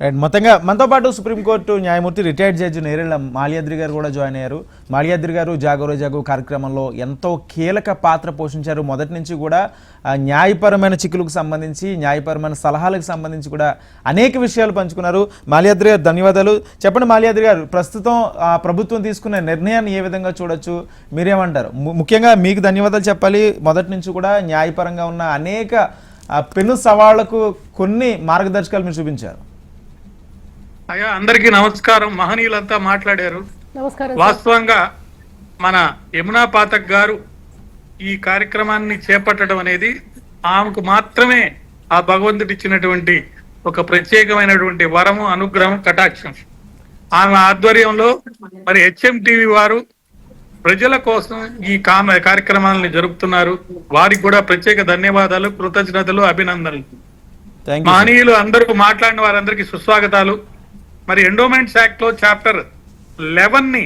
Right. మొత్తంగా మనతో పాటు సుప్రీంకోర్టు న్యాయమూర్తి రిటైర్డ్ జడ్జి నేరెళ్ల మాల్యాద్రి గారు కూడా జాయిన్ అయ్యారు. మాల్యాద్రి గారు జాగో జాగో కార్యక్రమంలో ఎంతో కీలక పాత్ర పోషించారు. మొదటి నుంచి కూడా న్యాయపరమైన చిక్కులకు సంబంధించి, న్యాయపరమైన సలహాలకు సంబంధించి కూడా అనేక విషయాలు పంచుకున్నారు. మాల్యాద్రి గారు ధన్యవాదాలు. చెప్పండి మాల్యాద్రి గారు, ప్రస్తుతం ప్రభుత్వం తీసుకున్న నిర్ణయాన్ని ఏ విధంగా చూడొచ్చు, మీరేమంటారు? ముఖ్యంగా మీకు ధన్యవాదాలు చెప్పాలి. మొదటి నుంచి కూడా న్యాయపరంగా ఉన్న అనేక పెను సవాళ్లకు కొన్ని మార్గదర్శకాలు మీరు చూపించారు. అయ్యా, అందరికీ నమస్కారం. మహనీయులంతా మాట్లాడారు. వాస్తవంగా మన యమునా పాఠక్ గారు ఈ కార్యక్రమాన్ని చేపట్టడం అనేది ఆమెకు మాత్రమే ఆ భగవంతుడు ఇచ్చినటువంటి ఒక ప్రత్యేకమైనటువంటి వరము, అనుగ్రహం, కటాక్షం. ఆమె ఆధ్వర్యంలో మరి HMTV వారు ప్రజల కోసం ఈ కార్యక్రమాలని జరుపుతున్నారు. వారికి కూడా ప్రత్యేక ధన్యవాదాలు, కృతజ్ఞతలు, అభినందనలు. మహనీయులు అందరూ మాట్లాడిన వారందరికీ సుస్వాగతాలు. మరి ఎండోమెంట్స్ యాక్ట్ లో చాప్టర్ 11 ని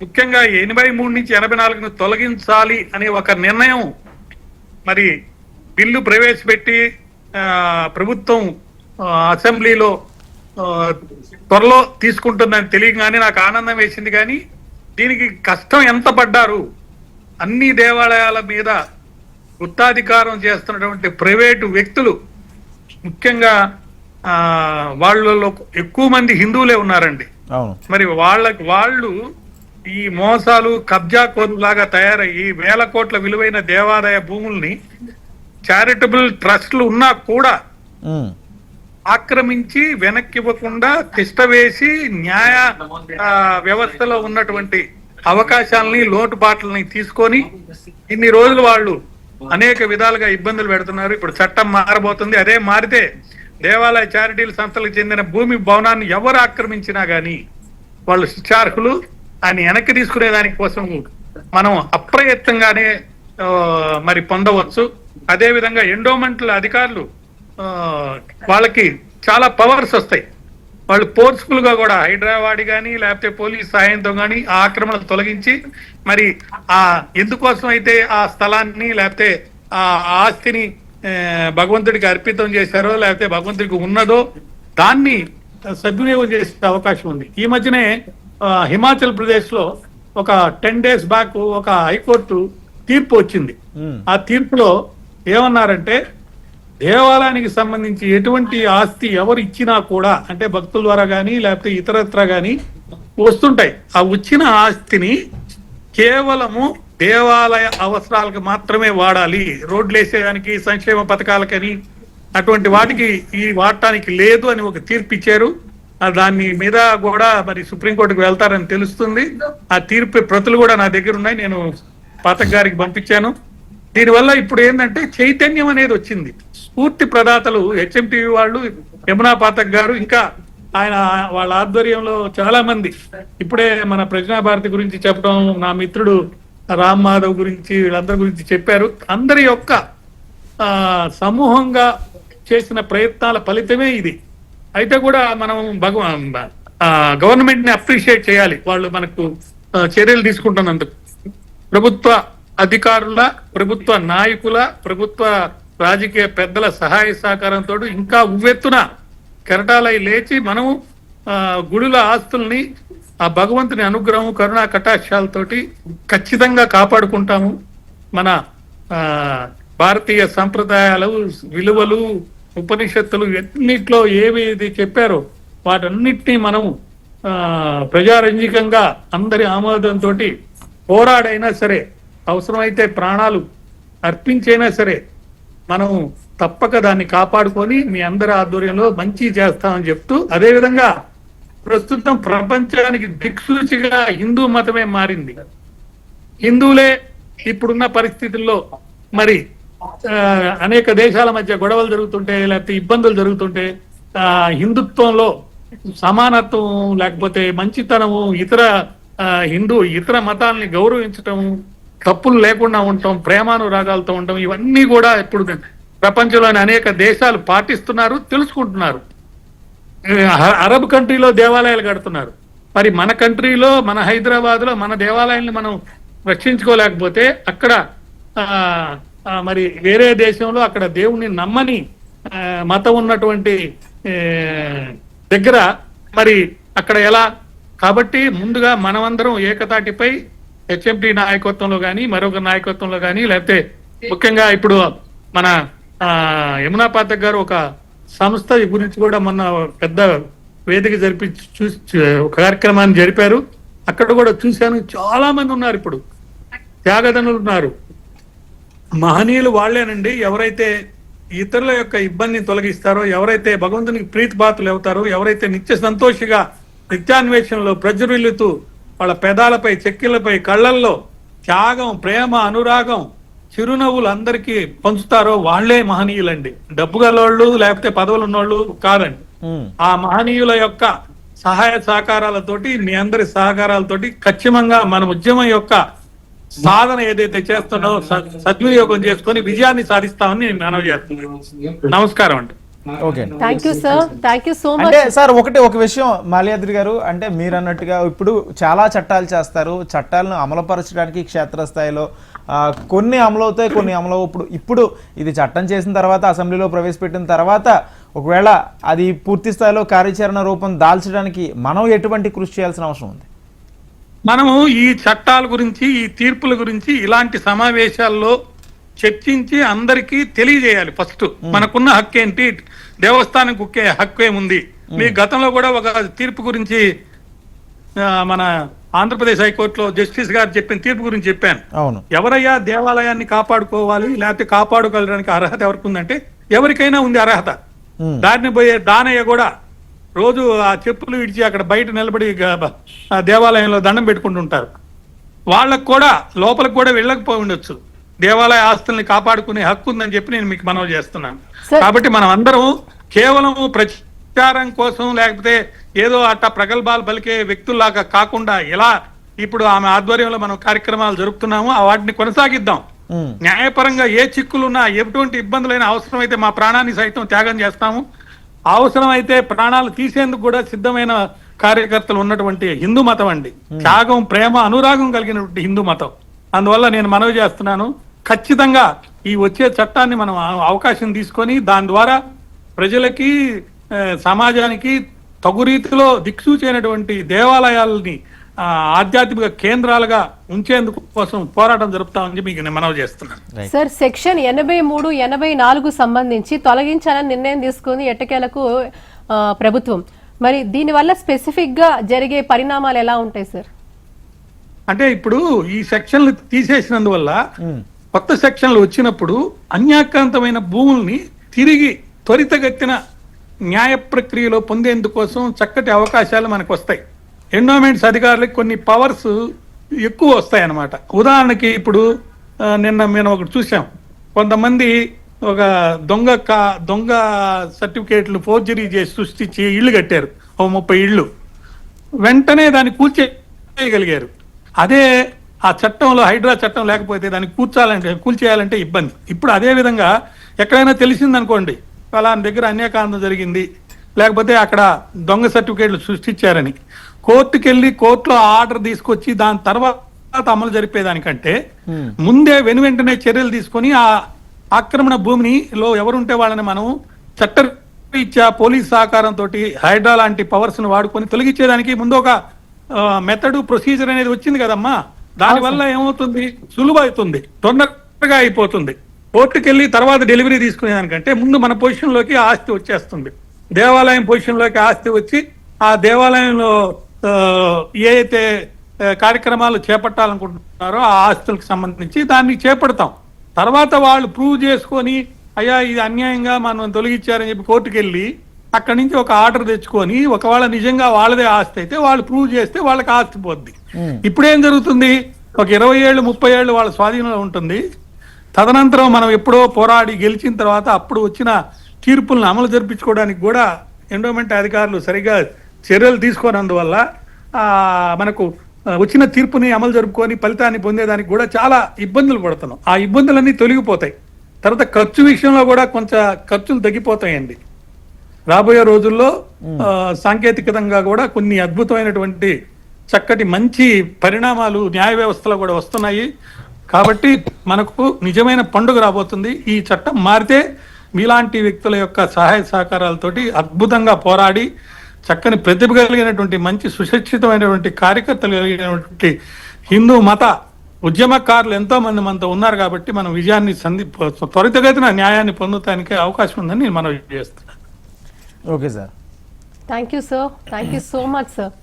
ముఖ్యంగా 83 నుంచి 84ను తొలగించాలి అనే ఒక నిర్ణయం మరి బిల్లు ప్రవేశపెట్టి ప్రభుత్వం అసెంబ్లీలో త్వరలో తీసుకుంటుందని తెలియగానే నాకు ఆనందం వేసింది. కానీ దీనికి కష్టం ఎంత పడ్డారు? అన్ని దేవాలయాల మీద గుత్తాధికారం చేస్తున్నటువంటి ప్రైవేటు వ్యక్తులు, ముఖ్యంగా వాళ్ళలో ఎక్కువ మంది హిందువులే ఉన్నారండి. మరి వాళ్ళు ఈ మోసాలు, కబ్జా కోరులాగా తయారయ్యి వేల కోట్ల విలువైన దేవాదాయ భూముల్ని చారిటబుల్ ట్రస్ట్లు ఉన్నా కూడా ఆక్రమించి వెనక్కి ఇవ్వకుండా తిష్టవేసి న్యాయ వ్యవస్థలో ఉన్నటువంటి అవకాశాలని, లోటుపాట్లని తీసుకొని ఇన్ని రోజులు వాళ్ళు అనేక విధాలుగా ఇబ్బందులు పెడుతున్నారు. ఇప్పుడు చట్టం మారబోతుంది. అదే మారితే దేవాలయ చారిటీల సంస్థలకు చెందిన భూమి, భవనాన్ని ఎవరు ఆక్రమించినా గానీ వాళ్ళు శిక్షార్హులు. ఆయన వెనక్కి తీసుకునే దానికోసం మనం అప్రయత్నంగానే మరి పొందవచ్చు. అదే విధంగా ఎండోమెంట్ల అధికారులు వాళ్ళకి చాలా పవర్స్ వస్తాయి. వాళ్ళు ఫోర్స్ఫుల్ గా కూడా హైదరాబాద్ కానీ లేకపోతే పోలీస్ సాయంతో కానీ ఆ ఆక్రమణలు తొలగించి మరి ఎందుకోసం అయితే ఆ స్థలాన్ని లేకపోతే ఆ ఆస్తిని భగవంతుడికి అర్పితం చేశారో లేకపోతే భగవంతుడికి ఉన్నదో దాన్ని సద్వినియోగం చేసే అవకాశం ఉంది. ఈ మధ్యనే హిమాచల్ ప్రదేశ్ లో ఒక 10 days బ్యాక్ ఒక హైకోర్టు తీర్పు వచ్చింది. ఆ తీర్పులో ఏమన్నారంటే, దేవాలయానికి సంబంధించి ఎటువంటి ఆస్తి ఎవరు ఇచ్చినా కూడా, అంటే భక్తుల ద్వారా కానీ లేకపోతే ఇతరత్ర కానీ వస్తుంటాయి, ఆ వచ్చిన ఆస్తిని కేవలము దేవాలయ అవసరాలకు మాత్రమే వాడాలి. రోడ్లు వేసేదానికి, సంక్షేమ పథకాలకని అటువంటి వాటికి ఈ వాడటానికి లేదు అని ఒక తీర్పు ఇచ్చారు. దాని మీద కూడా మరి సుప్రీంకోర్టుకు వెళ్తారని తెలుస్తుంది. ఆ తీర్పు ప్రతులు కూడా నా దగ్గర ఉన్నాయి, నేను పాఠక్ గారికి పంపించాను. దీనివల్ల ఇప్పుడు ఏంటంటే చైతన్యం అనేది వచ్చింది. స్ఫూర్తి ప్రదాతలు HMTV వాళ్ళు, యమునా పాఠక్ గారు, ఇంకా ఆయన వాళ్ళ ఆధ్వర్యంలో చాలా మంది, ఇప్పుడే మన ప్రజ్ఞాభారతి గురించి చెప్పడం, నా మిత్రుడు రామ్ మాధవ్ గురించి, వీళ్ళందరి గురించి చెప్పారు. అందరి యొక్క సమూహంగా చేసిన ప్రయత్నాల ఫలితమే ఇది. అయితే కూడా మనం గవర్నమెంట్ ని అప్రిషియేట్ చేయాలి. వాళ్ళు మనకు చర్యలు తీసుకుంటున్నందుకు. ప్రభుత్వ అధికారుల, ప్రభుత్వ నాయకుల, ప్రభుత్వ రాజకీయ పెద్దల సహాయ సహకారంతో ఇంకా ఉవ్వెత్తున కెరటాలై లేచి మనము గుడుల ఆస్తుల్ని ఆ భగవంతుని అనుగ్రహం, కరుణా కటాక్షాలతోటి ఖచ్చితంగా కాపాడుకుంటాము. మన భారతీయ సంప్రదాయాలు, విలువలు, ఉపనిషత్తులు ఎన్నిట్లో ఏవి చెప్పారో వాటన్నిటినీ మనం ప్రజారంజకంగా అందరి ఆమోదంతో పోరాడైనా సరే, అవసరమైతే ప్రాణాలు అర్పించైనా సరే మనం తప్పక దాన్ని కాపాడుకొని మీ అందరి ఆధ్వర్యంలో మంచి చేస్తామని చెప్తూ, అదేవిధంగా ప్రస్తుతం ప్రపంచానికి దిక్సూచిగా హిందూ మతమే మారింది. హిందువులే ఇప్పుడున్న పరిస్థితుల్లో మరి అనేక దేశాల మధ్య గొడవలు జరుగుతుంటే లేకపోతే ఇబ్బందులు జరుగుతుంటే హిందుత్వంలో సమానత్వం లేకపోతే మంచితనము, ఇతర మతాలని గౌరవించటం, తప్పులు లేకుండా ఉండటం, ప్రేమానురాగాలతో ఉండటం, ఇవన్నీ కూడా ఇప్పుడు ప్రపంచంలోని అనేక దేశాలు పాటిస్తున్నారు, తెలుసుకుంటున్నారు. అరబ్ కంట్రీలో దేవాలయాలు కడుతున్నారు. మరి మన కంట్రీలో, మన హైదరాబాద్ లో మన దేవాలయాన్ని మనం రక్షించుకోలేకపోతే అక్కడ మరి వేరే దేశంలో అక్కడ దేవుణ్ణి నమ్మని మతం ఉన్నటువంటి దగ్గర మరి అక్కడ ఎలా, కాబట్టి ముందుగా మనమందరం ఏకతాటిపై హెచ్ఎండి నాయకత్వంలో కానీ మరొక నాయకత్వంలో కానీ, లేకపోతే ముఖ్యంగా ఇప్పుడు మన యమునా పాఠక్ గారు ఒక సంస్థ గురించి కూడా మొన్న పెద్ద వేదిక జరిపి ఒక కార్యక్రమాన్ని జరిపారు. అక్కడ కూడా చూశాను, చాలా మంది ఉన్నారు ఇప్పుడు, త్యాగదనులు ఉన్నారు, మహనీయులు వాళ్ళేనండి. ఎవరైతే ఇతరుల యొక్క ఇబ్బందిని తొలగిస్తారో, ఎవరైతే భగవంతునికి ప్రీతిపాత్రులు అవుతారో, ఎవరైతే నిత్య సంతోషిగా నిత్యాన్వేషణలో ప్రజ్వరిల్లుతూ వాళ్ళ పెదాలపై, చెక్కిళ్లపై, కళ్ళల్లో త్యాగం, ప్రేమ, అనురాగం, చిరునవ్వులు అందరికీ పంచుతారో వాళ్ళే మహనీయులండి. డబ్బు గలవాళ్ళు లేకపోతే పదవులు ఉన్నోళ్ళు కాదండి. ఆ మహనీయుల యొక్క సహాయ సహకారాలతోటి, మీ అందరి సహకారాలతోటి ఖచ్చితంగా మన ఉద్యమం యొక్క సాధన ఏదైతే చేస్తున్నారో సద్వినియోగం చేసుకొని విజయాన్ని సాధిస్తామని నేను మనవి చేస్తున్నాను. నమస్కారం అండి. Okay, thank you sir, thank you so much. అంటే సార్ ఒక విషయం మాల్యాద్రి గారు, అంటే మీరు అన్నట్టుగా ఇప్పుడు చాలా చట్టాలు చేస్తారు, చట్టాలను అమలుపరచడానికి క్షేత్రస్థాయిలో కొన్ని అమలవుతాయి, కొన్ని అమలవు. ఇప్పుడు ఇది చట్టం చేసిన తర్వాత, అసెంబ్లీలో ప్రవేశపెట్టిన తర్వాత ఒకవేళ అది పూర్తి స్థాయిలో కార్యాచరణ రూపం దాల్చడానికి మనం ఎటువంటి కృషి చేయాల్సిన అవసరం ఉంది? మనము ఈ చట్టాల గురించి, ఈ తీర్పుల గురించి ఇలాంటి సమావేశాల్లో చర్చించి అందరికీ తెలియజేయాలి. ఫస్ట్ మనకున్న హక్కు ఏంటి, దేవస్థానం హక్కు ఏముంది. మీ గతంలో కూడా ఒక తీర్పు గురించి మన ఆంధ్రప్రదేశ్ హైకోర్టులో జస్టిస్ గారు చెప్పిన తీర్పు గురించి చెప్పాను. అవును, ఎవరయ్యా దేవాలయాన్ని కాపాడుకోవాలి, లేకపోతే కాపాడుకోవడానికి అర్హత ఎవరికి ఉందంటే ఎవరికైనా ఉంది అర్హత. దారిని పోయే దానయ్య కూడా రోజు ఆ చెప్పులు విడిచి అక్కడ బయట నిలబడి దేవాలయంలో దండం పెట్టుకుంటుంటారు. వాళ్ళకు కూడా లోపలికి కూడా వెళ్ళకపోయి ఉండొచ్చు. దేవాలయ ఆస్తుల్ని కాపాడుకునే హక్కు ఉందని చెప్పి నేను మీకు మనవి చేస్తున్నాను. కాబట్టి మనం అందరం కేవలం ప్రచారం కోసం, లేకపోతే ఏదో అట్ట ప్రగల్భాలు పలికే వ్యక్తుల్లాగా కాకుండా, ఎలా ఇప్పుడు ఆమె ఆధ్వర్యంలో మనం కార్యక్రమాలు జరుపుతున్నాము, వాటిని కొనసాగిద్దాం. న్యాయపరంగా ఏ చిక్కులున్నా, ఎటువంటి ఇబ్బందులైనా, అవసరమైతే మా ప్రాణాన్ని సైతం త్యాగం చేస్తాము. అవసరమైతే ప్రాణాలు తీసేందుకు కూడా సిద్ధమైన కార్యకర్తలు ఉన్నటువంటి హిందూ మతం అండి. త్యాగం, ప్రేమ, అనురాగం కలిగినటువంటి హిందూ మతం. అందువల్ల నేను మనవి చేస్తున్నాను, ఖచ్చితంగా ఈ వచ్చే చట్టాన్ని మనం అవకాశం తీసుకొని దాని ద్వారా ప్రజలకి, సమాజానికి తగు రీతిలో దిక్సూచైనటువంటి దేవాలయాలని ఆధ్యాత్మిక కేంద్రాలుగా ఉంచేందుకు కోసం పోరాటం జరుపుతామని మీకు నేను మనవి చేస్తున్నాను. సార్, సెక్షన్ 83, 84 సంబంధించి తొలగించాలని నిర్ణయం తీసుకుంది ఎట్టకేలకు ప్రభుత్వం. మరి దీనివల్ల స్పెసిఫిక్ గా జరిగే పరిణామాలు ఎలా ఉంటాయి సార్? అంటే ఇప్పుడు ఈ సెక్షన్లు తీసేసినందువల్ల కొత్త సెక్షన్లు వచ్చినప్పుడు అన్యాక్రాంతమైన భూముల్ని తిరిగి త్వరితగతిన న్యాయ ప్రక్రియలో పొందేందుకోసం చక్కటి అవకాశాలు మనకు వస్తాయి. ఎండోమెంట్స్ అధికారులకు కొన్ని పవర్స్ ఎక్కువ వస్తాయి అన్నమాట. ఉదాహరణకి ఇప్పుడు మేము ఒకటి చూసాం, కొంతమంది ఒక దొంగ సర్టిఫికేట్లు ఫోర్జరీ చేసి సృష్టించి ఇళ్ళు కట్టారు, 30 ఇళ్ళు. వెంటనే దాన్ని కూల్చేయగలిగారు. అదే ఆ చట్టంలో, హైడ్రా చట్టం లేకపోతే దాన్ని కూల్చేయాలంటే ఇబ్బంది. ఇప్పుడు అదే విధంగా ఎక్కడైనా తెలిసిందనుకోండి, ఫలానా దగ్గర అన్యాయకాండం జరిగింది, లేకపోతే అక్కడ దొంగ సర్టిఫికేట్లు సృష్టించారని కోర్టుకి వెళ్ళి కోర్టులో ఆర్డర్ తీసుకొచ్చి దాని తర్వాత అమలు జరిపేదానికంటే ముందే వెనువెంటనే చర్యలు తీసుకొని ఆ ఆక్రమణ భూమిలో ఎవరుంటే వాళ్ళని మనం చట్టరీత్యా పోలీస్ సహకారంతో హైడ్రా లాంటి పవర్స్ ను వాడుకొని తొలగించేదానికి ముందు ఒక మెథడ్, ప్రొసీజర్ అనేది వచ్చింది కదమ్మా. దానివల్ల ఏమవుతుంది, సులువు అవుతుంది, తొందరగా అయిపోతుంది. కోర్టుకెళ్ళి తర్వాత డెలివరీ తీసుకునేదానికంటే ముందు మన పొజిషన్లోకి ఆస్తి వచ్చేస్తుంది. దేవాలయం పొజిషన్లోకి ఆస్తి వచ్చి ఆ దేవాలయంలో ఏ అయితే కార్యక్రమాలు చేపట్టాలనుకుంటున్నారో ఆ ఆస్తులకు సంబంధించి దాన్ని చేపడతాం. తర్వాత వాళ్ళు ప్రూవ్ చేసుకొని, అయ్యా ఇది అన్యాయంగా మనం తొలగించారని చెప్పి కోర్టుకు వెళ్ళి అక్కడి నుంచి ఒక ఆర్డర్ తెచ్చుకొని, ఒకవేళ నిజంగా వాళ్ళదే ఆస్తి అయితే వాళ్ళు ప్రూవ్ చేస్తే వాళ్ళకి ఆస్తి పోద్ది. ఇప్పుడేం జరుగుతుంది, ఒక 20 ఏళ్ళు 30 ఏళ్ళు వాళ్ళ స్వాధీనంలో ఉంటుంది. తదనంతరం మనం ఎప్పుడో పోరాడి గెలిచిన తర్వాత అప్పుడు వచ్చిన తీర్పులను అమలు జరిపించుకోవడానికి కూడా ఎండోమెంట్ అధికారులు సరిగా చర్యలు తీసుకోనందువల్ల మనకు వచ్చిన తీర్పుని అమలు జరుపుకొని ఫలితాన్ని పొందేదానికి కూడా చాలా ఇబ్బందులు పడుతున్నాం. ఆ ఇబ్బందులన్నీ తొలగిపోతాయి. తర్వాత ఖర్చు విషయంలో కూడా కొంచెం ఖర్చులు తగ్గిపోతాయండి. రాబోయే రోజుల్లో సాంకేతికంగా కూడా కొన్ని అద్భుతమైనటువంటి చక్కటి మంచి పరిణామాలు న్యాయ వ్యవస్థలో కూడా వస్తున్నాయి. కాబట్టి మనకు నిజమైన పండుగ రాబోతుంది. ఈ చట్టం మారితే మీలాంటి వ్యక్తుల యొక్క సహాయ సహకారాలతోటి అద్భుతంగా పోరాడి చక్కని ప్రతిభ కలిగినటువంటి మంచి సుశిక్షితమైనటువంటి కార్యకర్తలు కలిగినటువంటి హిందూ మత ఉద్యమకారులు ఎంతో మంది మనతో ఉన్నారు కాబట్టి మనం విజయాన్ని త్వరితగతిన న్యాయాన్ని పొందడానికి అవకాశం ఉందని నేను మనవి చేస్తున్నాను. Okay sir. Thank you sir, thank you so much sir.